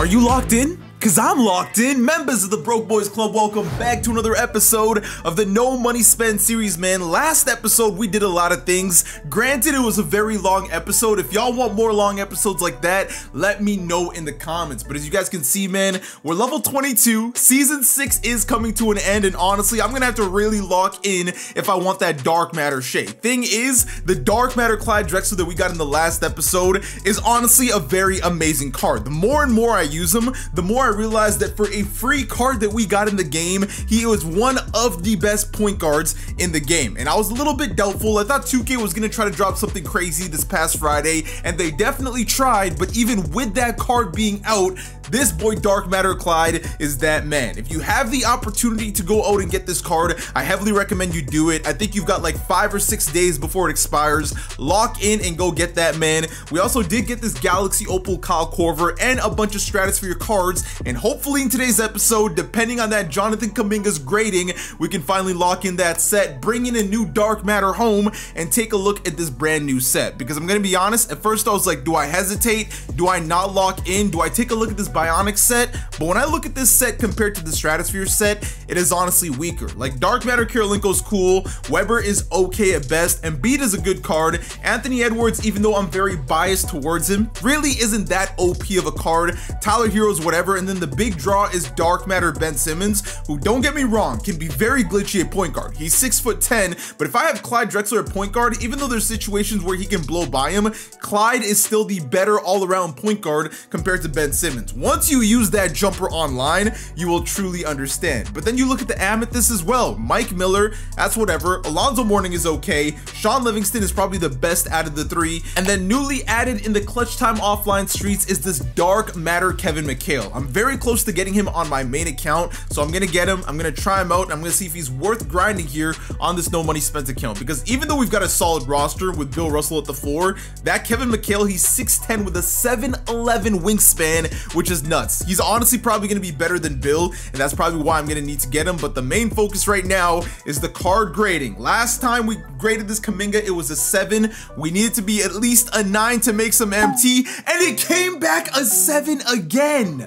Are you locked in? Cause I'm locked in. Members of the Broke Boys Club, welcome back to another episode of the No Money Spent series, man. Last episode, we did a lot of things. Granted, it was a very long episode. If y'all want more long episodes like that, let me know in the comments. But as you guys can see, man, we're level 22. Season 6 is coming to an end, and honestly, I'm gonna have to really lock in if I want that Dark Matter shade. Thing is, the Dark Matter Clyde Drexler that we got in the last episode is honestly a very amazing card. The more and more I use him, the more I realized that for a free card that we got in the game, he was one of the best point guards in the game. And I was a little bit doubtful. I thought 2K was gonna try to drop something crazy this past Friday, and they definitely tried, but even with that card being out, this boy Dark Matter Clyde is that man. If you have the opportunity to go out and get this card, I heavily recommend you do it. I think you've got like 5 or 6 days before it expires. Lock in and go get that, man. We also did get this Galaxy Opal Kyle Korver and a bunch of Stratosphere cards, and hopefully in today's episode, depending on that Jonathan Kuminga's grading, we can finally lock in that set, bring in a new Dark Matter home, and take a look at this brand new set. Because I'm gonna be honest, at first I was like, do I hesitate? Do I not lock in? Do I take a look at this Bionic set? But when I look at this set compared to the Stratosphere set, it is honestly weaker. Like, Dark Matter Kirilenko's cool, Weber is okay at best, Embiid is a good card, Anthony Edwards, even though I'm very biased towards him, really isn't that OP of a card, Tyler Hero's whatever, and then the big draw is Dark Matter Ben Simmons, who, don't get me wrong, can be very glitchy at point guard. He's 6'10", but if I have Clyde Drexler at point guard, even though there's situations where he can blow by him, Clyde is still the better all-around point guard compared to Ben Simmons. Once you use that jumper online, you will truly understand. But then you look at the Amethyst as well. Mike Miller, that's whatever. Alonzo Mourning is okay. Sean Livingston is probably the best out of the three. And then newly added in the clutch time offline streets is this Dark Matter Kevin McHale. I'm very close to getting him on my main account, so I'm gonna get him. I'm gonna try him out, and I'm gonna see if he's worth grinding here on this No Money Spent account, because even though we've got a solid roster with Bill Russell at the 4, that Kevin McHale, he's 6'10" with a 7'11" wingspan, which is nuts. He's honestly probably gonna be better than Bill, and that's probably why I'm gonna need to get him. But the main focus right now is the card grading. Last time we graded this Kuminga, it was a 7. We needed to be at least a 9 to make some MT, and it came back a 7 again.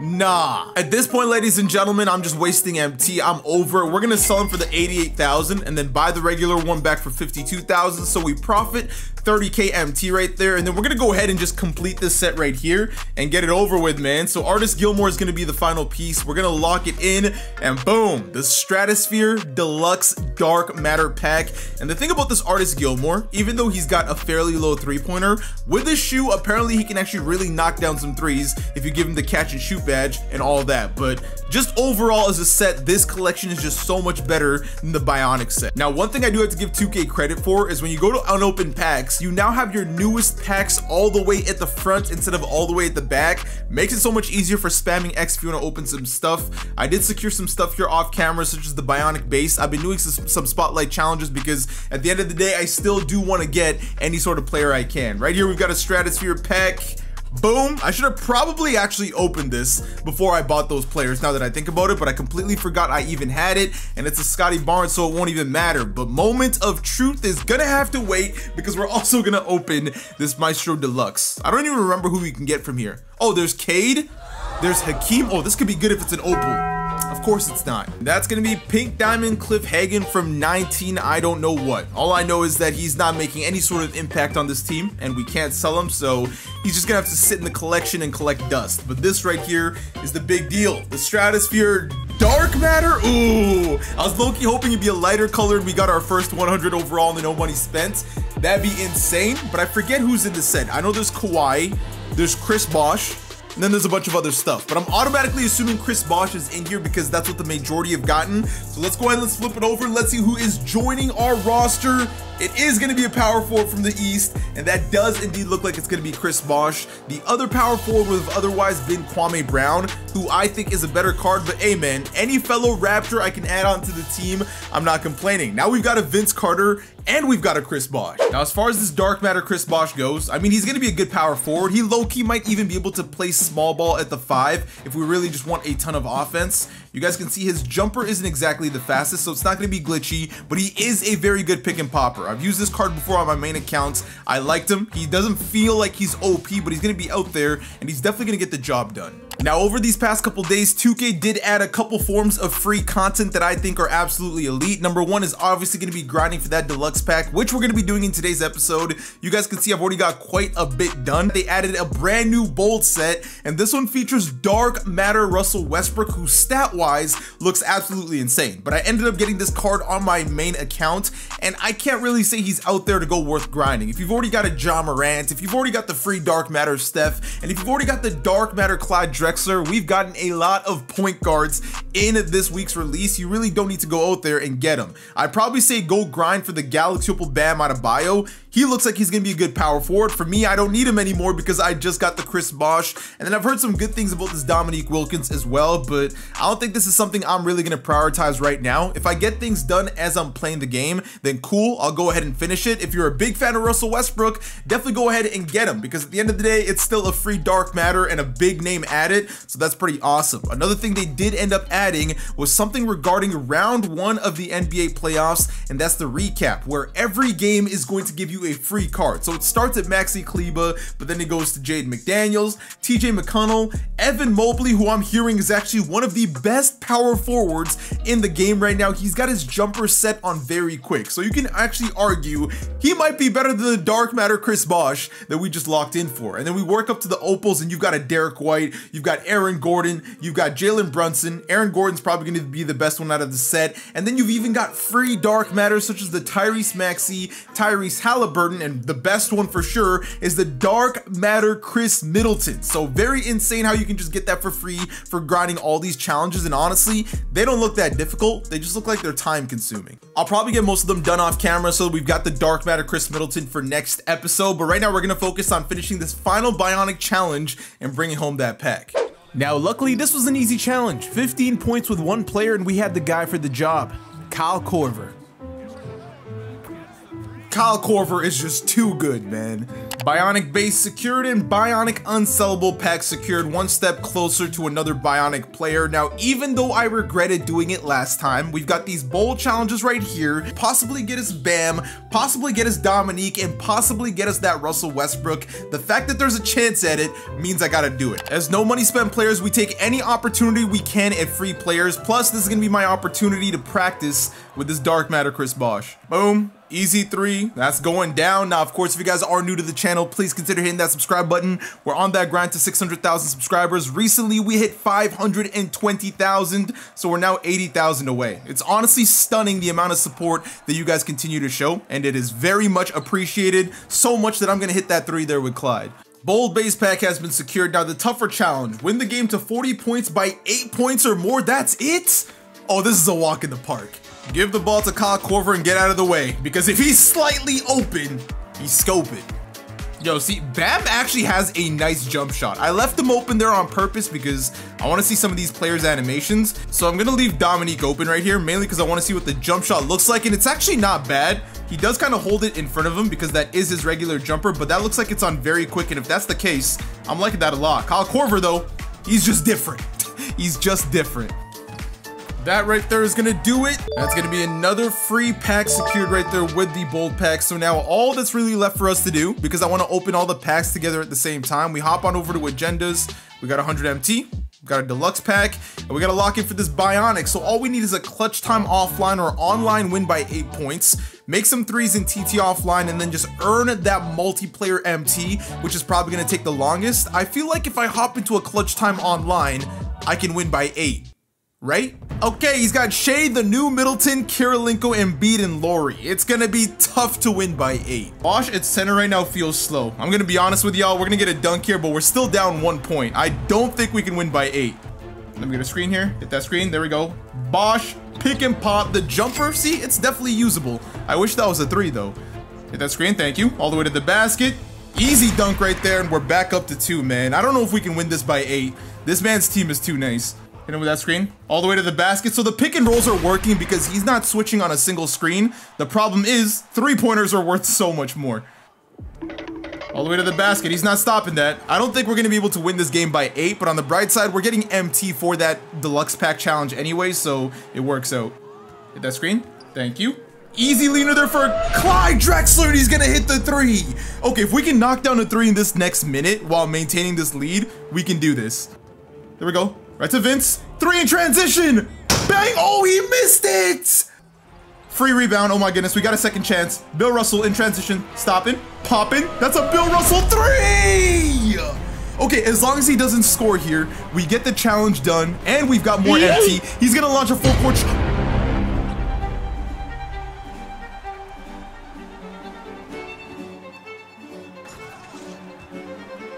Nah. At this point, ladies and gentlemen, I'm just wasting MT. I'm over it. We're gonna sell him for the 88,000 and then buy the regular one back for 52,000. So we profit 30k MT right there. And then we're gonna go ahead and just complete this set right here and get it over with, man. So Artist Gilmore is gonna be the final piece. We're gonna lock it in, and boom, the Stratosphere Deluxe Dark Matter pack. And the thing about this Artist Gilmore, even though he's got a fairly low three-pointer, with his shoe, apparently he can actually really knock down some threes if you give him the catch and shoot badge and all that. But just overall as a set, this collection is just so much better than the Bionic set. Now, one thing I do have to give 2K credit for is when you go to unopened packs, you now have your newest packs all the way at the front instead of all the way at the back. Makes it so much easier for spamming X if you want to open some stuff. I did secure some stuff here off camera, such as the Bionic base. I've been doing some spotlight challenges because at the end of the day, I still do want to get any sort of player I can. Right here, we've got a Stratosphere pack. Boom. I should have probably actually opened this before I bought those players, now that I think about it, but I completely forgot I even had it, and it's a Scotty Barnes, so it won't even matter. But moment of truth is gonna have to wait, because we're also gonna open this Maestro Deluxe. I don't even remember who we can get from here. Oh, there's Cade, there's Hakeem. Oh, this could be good if it's an Opal. Of course it's not. That's gonna be Pink Diamond Cliff Hagan from 19 I don't know what. All I know is that he's not making any sort of impact on this team, and we can't sell him, so he's just gonna have to sit in the collection and collect dust. But this right here is the big deal. The Stratosphere Dark Matter. Ooh, I was low-key hoping it'd be a lighter colored. We got our first 100 overall in the No Money Spent. That'd be insane, but I forget who's in the set. I know there's Kawhi, there's Chris Bosh, and then there's a bunch of other stuff, but I'm automatically assuming Chris Bosh is in here because that's what the majority have gotten. So let's go ahead and let's flip it over and let's see who is joining our roster. It is going to be a power forward from the East, and that does indeed look like it's going to be Chris Bosh. The other power forward would have otherwise been Kwame Brown, who I think is a better card, but hey man, any fellow Raptor I can add on to the team, I'm not complaining. Now we've got a Vince Carter, and we've got a Chris Bosh. Now, as far as this Dark Matter Chris Bosh goes, I mean, he's going to be a good power forward. He low-key might even be able to play small ball at the 5 if we really just want a ton of offense. You guys can see his jumper isn't exactly the fastest, so it's not going to be glitchy, but he is a very good pick and popper. I've used this card before on my main accounts. I liked him. He doesn't feel like he's OP, but he's going to be out there, and he's definitely going to get the job done. Now, over these past couple days, 2K did add a couple forms of free content that I think are absolutely elite. Number one is obviously going to be grinding for that deluxe pack, which we're going to be doing in today's episode. You guys can see I've already got quite a bit done. They added a brand new bold set, and this one features Dark Matter Russell Westbrook, who stat-wise looks absolutely insane. But I ended up getting this card on my main account, and I can't really say he's out there to go worth grinding. If you've already got a Ja Morant, if you've already got the free Dark Matter Steph, and if you've already got the Dark Matter Clyde Drexler, we've gotten a lot of point guards in this week's release. You really don't need to go out there and get them. I'd probably say go grind for the Galaxy Opal Bam Adebayo. He looks like he's going to be a good power forward. For me, I don't need him anymore because I just got the Chris Bosh. And then I've heard some good things about this Dominique Wilkins as well, but I don't think this is something I'm really going to prioritize right now. If I get things done as I'm playing the game, then cool, I'll go ahead and finish it. If you're a big fan of Russell Westbrook, definitely go ahead and get him, because at the end of the day, it's still a free Dark Matter and a big name added, so that's pretty awesome. Another thing they did end up adding was something regarding round 1 of the NBA playoffs, and that's the recap, where every game is going to give you a free card. So it starts at Maxi Kleber, but then it goes to Jaden McDaniels, TJ McConnell, Evan Mobley, who I'm hearing is actually one of the best power forwards in the game right now. He's got his jumper set on very quick, so you can actually argue he might be better than the Dark Matter Chris Bosh that we just locked in for. And then we work up to the opals, and you've got a Derek White, you've got Aaron Gordon, you've got Jalen Brunson. Aaron Gordon's probably going to be the best one out of the set, and then you've even got free Dark Matters such as the Tyrese Maxey, Tyrese Halliburton, and the best one for sure is the Dark Matter Chris Middleton. So very insane how you can just get that for free for grinding all these challenges, and honestly, they don't look that difficult. They just look like they're time consuming. I'll probably get most of them done off camera, so we've got the Dark Matter Chris Middleton for next episode, but right now we're going to focus on finishing this final Bionic challenge and bringing home that pack. Now, luckily, this was an easy challenge. 15 points with one player, and we had the guy for the job, Kyle Korver. Kyle Korver is just too good, man. Bionic base secured and Bionic unsellable pack secured, one step closer to another Bionic player. Now, even though I regretted doing it last time, we've got these bold challenges right here. Possibly get us Bam, possibly get us Dominique, and possibly get us that Russell Westbrook. The fact that there's a chance at it means I gotta do it. As no money spent players, we take any opportunity we can at free players. Plus, this is gonna be my opportunity to practice with this Dark Matter Chris Bosh. Boom. Easy 3, that's going down. Now, of course, if you guys are new to the channel, please consider hitting that subscribe button. We're on that grind to 600,000 subscribers. Recently, we hit 520,000, so we're now 80,000 away. It's honestly stunning the amount of support that you guys continue to show, and it is very much appreciated, so much that I'm gonna hit that 3 there with Clyde. Bold base pack has been secured. Now, the tougher challenge, win the game to 40 points by 8 points or more, that's it? Oh, this is a walk in the park. Give the ball to Kyle Korver and get out of the way, because if he's slightly open, he's scoping. Yo, see, Bam actually has a nice jump shot. I left him open there on purpose because I want to see some of these players' animations. So I'm going to leave Dominique open right here, mainly because I want to see what the jump shot looks like, and it's actually not bad. He does kind of hold it in front of him because that is his regular jumper, but that looks like it's on very quick, and if that's the case, I'm liking that a lot. Kyle Korver, though, he's just different. He's just different. That right there is gonna do it. That's gonna be another free pack secured right there with the bold pack. So now all that's really left for us to do, because I want to open all the packs together at the same time, we hop on over to agendas. We got 100 MT, we got a deluxe pack, and we gotta lock in for this Bionic. So all we need is a clutch time offline or online win by 8 points, make some 3s in TT offline, and then just earn that multiplayer MT, which is probably gonna take the longest. I feel like if I hop into a clutch time online, I can win by 8. Right? Okay, he's got Shea, the new Middleton, Kirilenko, Embiid, and Laurie. It's gonna be tough to win by 8. Bosh at center right now feels slow. I'm gonna be honest with y'all, we're gonna get a dunk here, but we're still down 1 point. I don't think we can win by 8. Let me get a screen here. Hit that screen. There we go. Bosh, pick and pop. The jumper, see, it's definitely usable. I wish that was a 3 though. Hit that screen, thank you. All the way to the basket. Easy dunk right there, and we're back up to 2, man. I don't know if we can win this by 8. This man's team is too nice. Hit him with that screen, all the way to the basket. So the pick and rolls are working because he's not switching on a single screen. The problem is 3-pointers are worth so much more. All the way to the basket, he's not stopping that. I don't think we're gonna be able to win this game by 8, but on the bright side, we're getting MT for that deluxe pack challenge anyway, so it works out. Hit that screen, thank you. Easy leaner there for Clyde Drexler, and he's gonna hit the 3. Okay, if we can knock down a 3 in this next minute while maintaining this lead, we can do this. There we go. Right to Vince. 3 in transition. Bang. Oh, he missed it. Free rebound. Oh my goodness. We got a second chance. Bill Russell in transition. Stopping. Popping. That's a Bill Russell 3. Okay, as long as he doesn't score here, we get the challenge done, and we've got more MT. He's gonna launch a full court shot.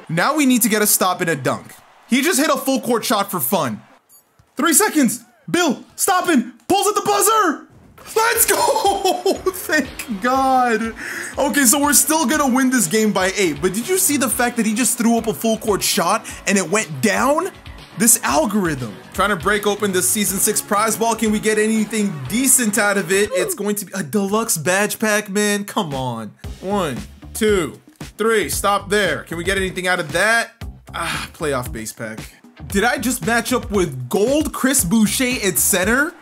Now we need to get a stop and a dunk. He just hit a full court shot for fun. 3 seconds. Bill, stopping, pulls at the buzzer. Let's go! Thank God. Okay, so we're still gonna win this game by 8, but did you see the fact that he just threw up a full court shot and it went down? This algorithm. Trying to break open this season 6 prize ball. Can we get anything decent out of it? It's going to be a deluxe badge pack, man. Come on. 1, 2, 3. Stop there. Can we get anything out of that? Playoff base pack. Did I just match up with gold Chris Boucher at center?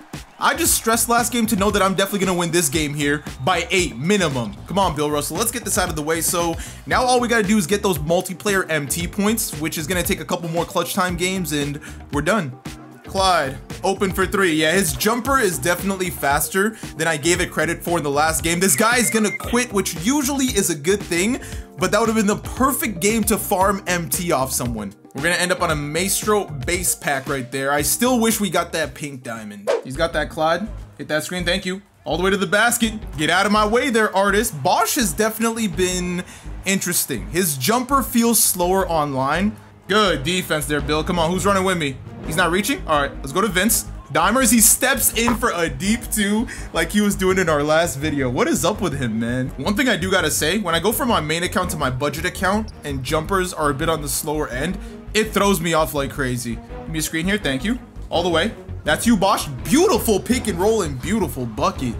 I just stressed last game to know that I'm definitely gonna win this game here by 8 minimum. Come on, Bill Russell, let's get this out of the way. So now all we gotta do is get those multiplayer MT points, which is gonna take a couple more clutch time games, and we're done. Clyde, open for 3. Yeah, his jumper is definitely faster than I gave it credit for in the last game. This guy is gonna quit, which usually is a good thing, but that would have been the perfect game to farm MT off someone. We're gonna end up on a Maestro base pack right there. I still wish we got that pink diamond. He's got that, Clyde. Hit that screen, thank you. All the way to the basket. Get out of my way there, artist. Bosch has definitely been interesting. His jumper feels slower online. Good defense there, Bill. Come on, who's running with me? He's not reaching? All right, let's go to Vince. Dimers, he steps in for a deep 2 like he was doing in our last video. What is up with him, man? One thing I do gotta say, when I go from my main account to my budget account and jumpers are a bit on the slower end, it throws me off like crazy. Give me a screen here, thank you. All the way. That's you, Bosch. Beautiful pick and roll and beautiful bucket.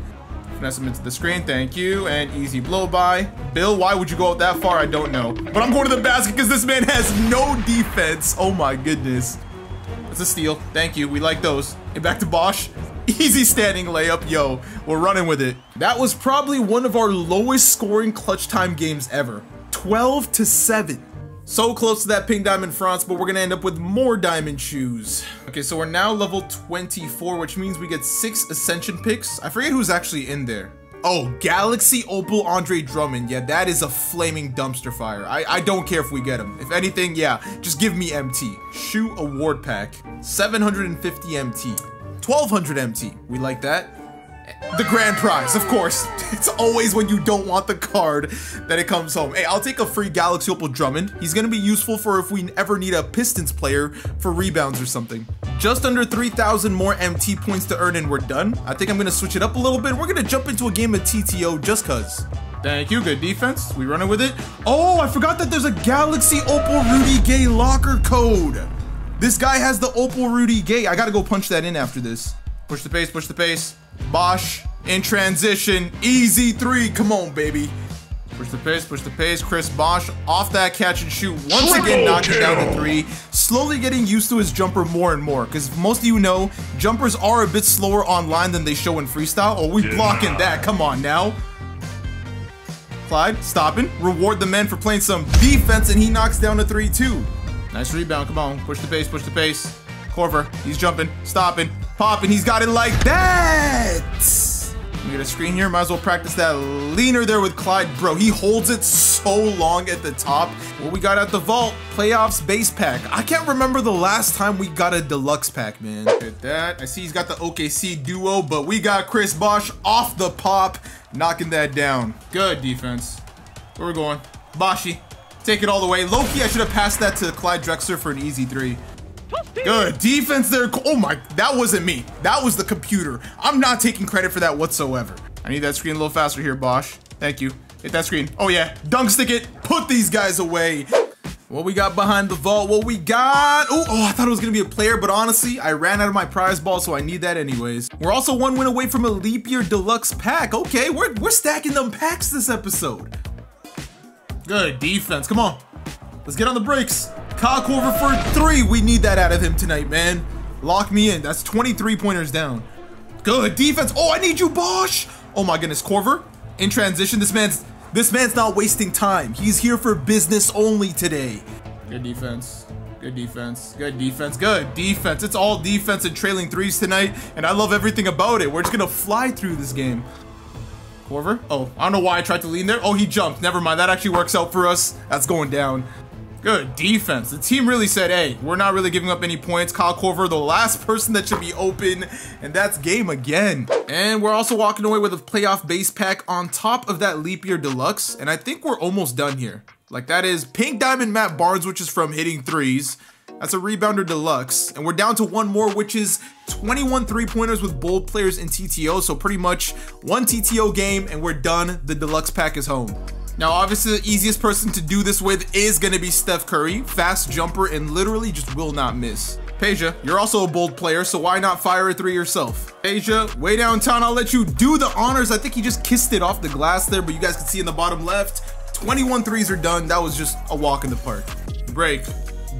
Finesse him into the screen, thank you. And easy blow by. Bill, why would you go out that far? I don't know. But I'm going to the basket because this man has no defense. Oh my goodness. That's a steal. Thank you. We like those. And back to Bosch. Easy standing layup. Yo, we're running with it. That was probably one of our lowest scoring clutch time games ever. 12-7. So close to that pink diamond France, but we're gonna end up with more diamond shoes. Okay, so we're now level 24, which means we get 6 ascension picks. I forget who's actually in there. Oh, Galaxy Opal Andre Drummond. Yeah, that is a flaming dumpster fire. I don't care if we get him. If anything, yeah, just give me MT. Shoe award pack. 750 MT. 1200 MT. We like that. The grand prize, of course. It's always when you don't want the card that it comes home. Hey, I'll take a free Galaxy Opal Drummond. He's gonna be useful for if we ever need a Pistons player for rebounds or something. Just under 3,000 more MT points to earn and we're done. I think I'm gonna switch it up a little bit. We're gonna jump into a game of TTO just cuz. Thank you, good defense. We running with it. Oh, I forgot that there's a Galaxy Opal Rudy Gay locker code. This guy has the Opal Rudy Gay. I gotta go punch that in after this. Push the pace, push the pace. Bosch in transition, easy 3, come on baby. Push the pace, Chris Bosch off that catch and shoot, once again knocking down the 3, slowly getting used to his jumper more and more, because most of you know, jumpers are a bit slower online than they show in freestyle. Oh, we blocking that, come on now. Clyde, stopping, reward the men for playing some defense, and he knocks down a 3 too. Nice rebound, come on, push the pace. Corver, he's jumping, stopping, popping, he's got it like that! Let me get a screen here, might as well practice that leaner there with Clyde. Bro, he holds it so long at the top. What we got at the vault, playoffs base pack. I can't remember the last time we got a deluxe pack, man. Look at that, I see he's got the OKC duo, but we got Chris Bosch off the pop, knocking that down. Good defense. Where we going? Boshi, take it all the way. Low-key, I should have passed that to Clyde Drexler for an easy 3. Good defense there. Oh my, that wasn't me. That was the computer. I'm not taking credit for that whatsoever. I need that screen a little faster here, Bosch. Thank you. Hit that screen. Oh yeah, dunk stick it. Put these guys away. What we got behind the vault? What we got? Oh, I thought it was gonna be a player, but honestly, I ran out of my prize ball, so I need that anyways. We're also 1 win away from a leap year deluxe pack. Okay, we're stacking them packs this episode. Good defense. Come on. Let's get on the brakes. Kyle Corver for 3. We need that out of him tonight, man. Lock me in. That's 23 pointers down. Good defense. Oh, I need you, Bosch. Oh my goodness, Corver in transition. This man's not wasting time. He's here for business only today. Good defense. Good defense. Good defense. Good defense. It's all defense and trailing threes tonight, and I love everything about it. We're just gonna fly through this game. Corver? Oh, I don't know why I tried to lean there. Oh, he jumped. Never mind. That actually works out for us. That's going down. Good defense. The team really said, hey, we're not really giving up any points. Kyle Corver, the last person that should be open, and that's game again. And we're also walking away with a playoff base pack on top of that leap year deluxe, and I think we're almost done here. Like, that is Pink Diamond Matt Barnes, which is from hitting threes. That's a rebounder deluxe. And we're down to one more, which is 21 3-pointers with bold players in TTO. So pretty much one TTO game and we're done. The deluxe pack is home. Now, obviously, the easiest person to do this with is going to be Steph Curry. Fast jumper and literally just will not miss. Peja, you're also a bold player, so why not fire a three yourself? Peja, way downtown, I'll let you do the honors. I think he just kissed it off the glass there, but you guys can see in the bottom left, 21 threes are done. That was just a walk in the park. Break,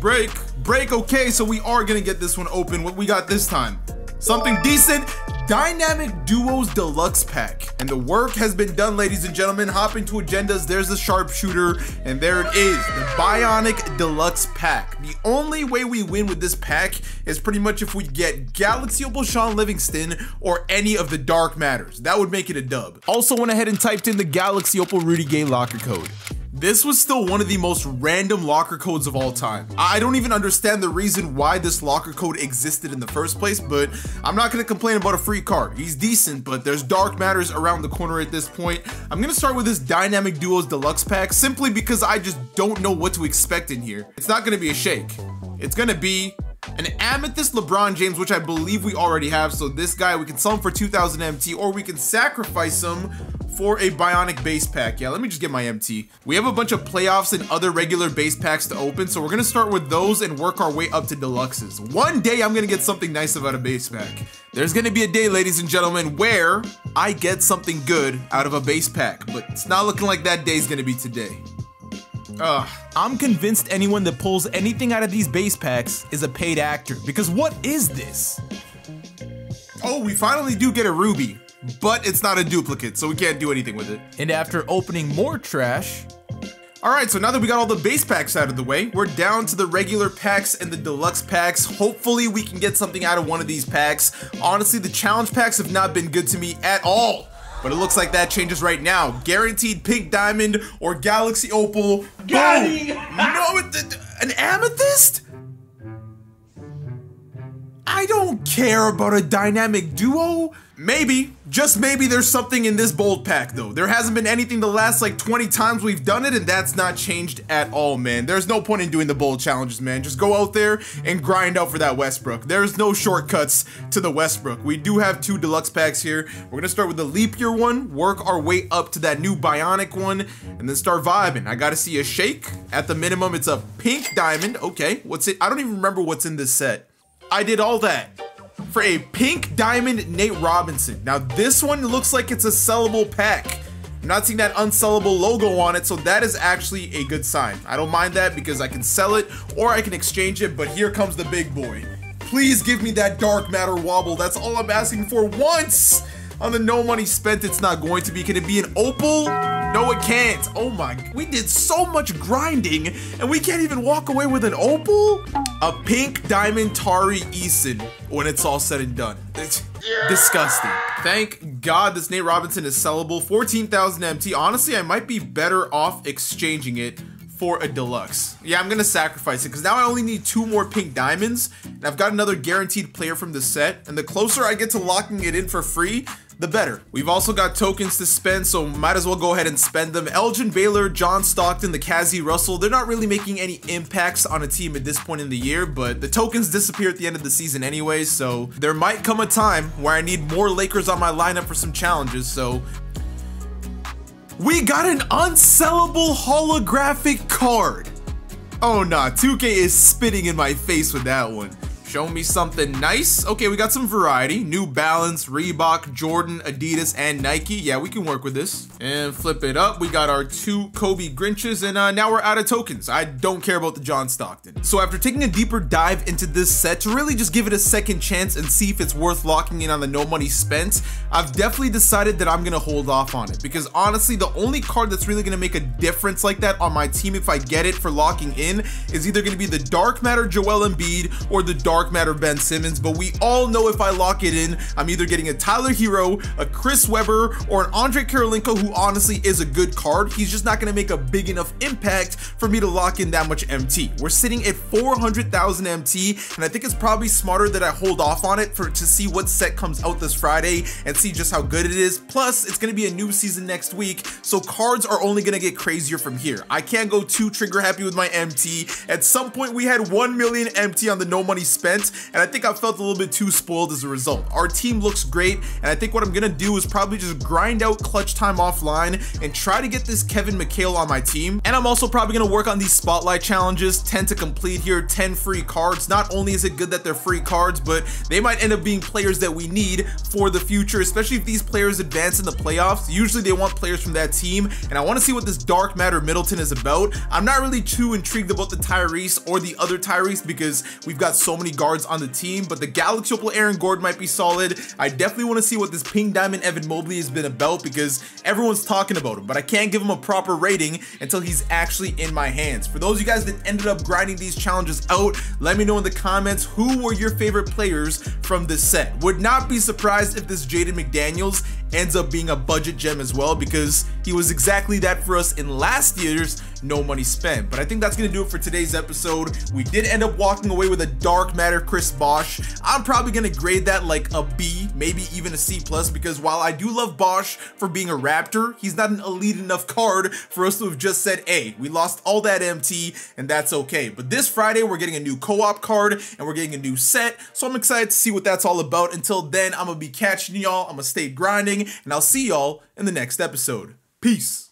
break, break. Okay, so we are gonna get this one open. What we got this time? Something decent. Dynamic Duos Deluxe Pack. And the work has been done, ladies and gentlemen. Hop into agendas. There's the sharpshooter, and there it is, the Bionic Deluxe Pack. The only way we win with this pack is pretty much if we get Galaxy Opal Sean Livingston or any of the Dark Matters. That would make it a dub. Also went ahead and typed in the Galaxy Opal Rudy Gay locker code. This was still one of the most random locker codes of all time. I don't even understand the reason why this locker code existed in the first place, but I'm not gonna complain about a free card. He's decent, but there's Dark Matters around the corner at this point. I'm gonna start with this Dynamic Duos Deluxe Pack simply because I just don't know what to expect in here. It's not gonna be a shake. It's gonna be an Amethyst LeBron James, which I believe we already have. So this guy, we can sell him for 2,000 MT, or we can sacrifice him for a Bionic base pack. Yeah, let me just get my MT. We have a bunch of playoffs and other regular base packs to open, so we're gonna start with those and work our way up to deluxes. One day I'm gonna get something nice about a base pack. There's gonna be a day, ladies and gentlemen, where I get something good out of a base pack, but it's not looking like that day's gonna be today. I'm convinced anyone that pulls anything out of these base packs is a paid actor, because what is this? Oh, we finally do get a ruby, but it's not a duplicate, so we can't do anything with it. And after opening more trash... Alright, so now that we got all the base packs out of the way, we're down to the regular packs and the deluxe packs. Hopefully we can get something out of one of these packs. Honestly, the challenge packs have not been good to me at all. But it looks like that changes right now. Guaranteed Pink Diamond or Galaxy Opal. Got him! No, an Amethyst? I don't care about a Dynamic Duo. Maybe, just maybe there's something in this bold pack though. There hasn't been anything the last like 20 times we've done it, and that's not changed at all, man. There's no point in doing the bold challenges, man. Just go out there and grind out for that Westbrook. There's no shortcuts to the Westbrook. We do have two deluxe packs here. We're gonna start with the leap year one, work our way up to that new Bionic one, and then start vibing. I gotta see a shake. At the minimum, it's a Pink Diamond. Okay, what's it? I don't even remember what's in this set. I did all that for a Pink Diamond Nate Robinson. Now this one looks like it's a sellable pack. I'm not seeing that unsellable logo on it, so that is actually a good sign. I don't mind that because I can sell it or I can exchange it, but here comes the big boy. Please give me that Dark Matter wobble. That's all I'm asking for once. On the No Money Spent, it's not going to be. Can it be an opal? No, it can't. Oh my, we did so much grinding and we can't even walk away with an opal? A Pink Diamond Tari Eason when it's all said and done. It's disgusting. Thank God this Nate Robinson is sellable. 14,000 MT. Honestly, I might be better off exchanging it for a deluxe. Yeah, I'm gonna sacrifice it because now I only need 2 more Pink Diamonds and I've got another guaranteed player from the set, and the closer I get to locking it in for free, the better. We've also got tokens to spend, so might as well go ahead and spend them. Elgin Baylor, John Stockton, the Kazi Russell, they're not really making any impacts on a team at this point in the year, but the tokens disappear at the end of the season anyway, so there might come a time where I need more Lakers on my lineup for some challenges, so... We got an unsellable holographic card. Oh nah, 2K is spitting in my face with that one. Show me something nice. Okay, we got some variety. New Balance, Reebok, Jordan, Adidas, and Nike. Yeah, we can work with this. And flip it up. We got our 2 Kobe Grinches, and now we're out of tokens. I don't care about the John Stockton. So after taking a deeper dive into this set to really just give it a second chance and see if it's worth locking in on the no money spent, I've definitely decided that I'm gonna hold off on it, because honestly, the only card that's really gonna make a difference like that on my team if I get it for locking in is either gonna be the Dark Matter Joel Embiid or the Dark Matter Ben Simmons. But we all know if I lock it in, I'm either getting a Tyler Hero, a Chris Webber, or an Andre Karolinko, who honestly is a good card. He's just not gonna make a big enough impact for me to lock in that much MT. We're sitting at 400,000 MT, and I think it's probably smarter that I hold off on it to see what set comes out this Friday and see just how good it is. Plus, it's gonna be a new season next week, so cards are only gonna get crazier from here. I can't go too trigger happy with my MT. At some point, we had 1 million MT on the no money spent, and I think I felt a little bit too spoiled as a result. Our team looks great, and I think what I'm gonna do is probably just grind out clutch time offline and try to get this Kevin McHale on my team. And I'm also probably gonna work on these spotlight challenges, 10 to complete here, 10 free cards. Not only is it good that they're free cards, but they might end up being players that we need for the future, especially if these players advance in the playoffs. Usually they want players from that team, and I want to see what this Dark Matter Middleton is about. I'm not really too intrigued about the Tyrese or the other Tyrese because we've got so many guards on the team, but the Galaxy Opal Aaron Gordon might be solid. I definitely want to see what this Pink Diamond Evan Mobley has been about because everyone's talking about him, but I can't give him a proper rating until he's actually in my hands. For those of you guys that ended up grinding these challenges out, let me know in the comments who were your favorite players from this set. Would not be surprised if this Jaden McDaniels ends up being a budget gem as well, because he was exactly that for us in last year's no money spent. But I think that's gonna do it for today's episode. We did end up walking away with a Dark Matter Chris Bosh. I'm probably gonna grade that like a B, maybe even a C+, because while I do love Bosh for being a Raptor, he's not an elite enough card for us to have just said, hey, we lost all that MT and that's okay. But this Friday, we're getting a new co-op card and we're getting a new set, so I'm excited to see what that's all about. Until then, I'm gonna be catching y'all, I'm gonna stay grinding, and I'll see y'all in the next episode. Peace.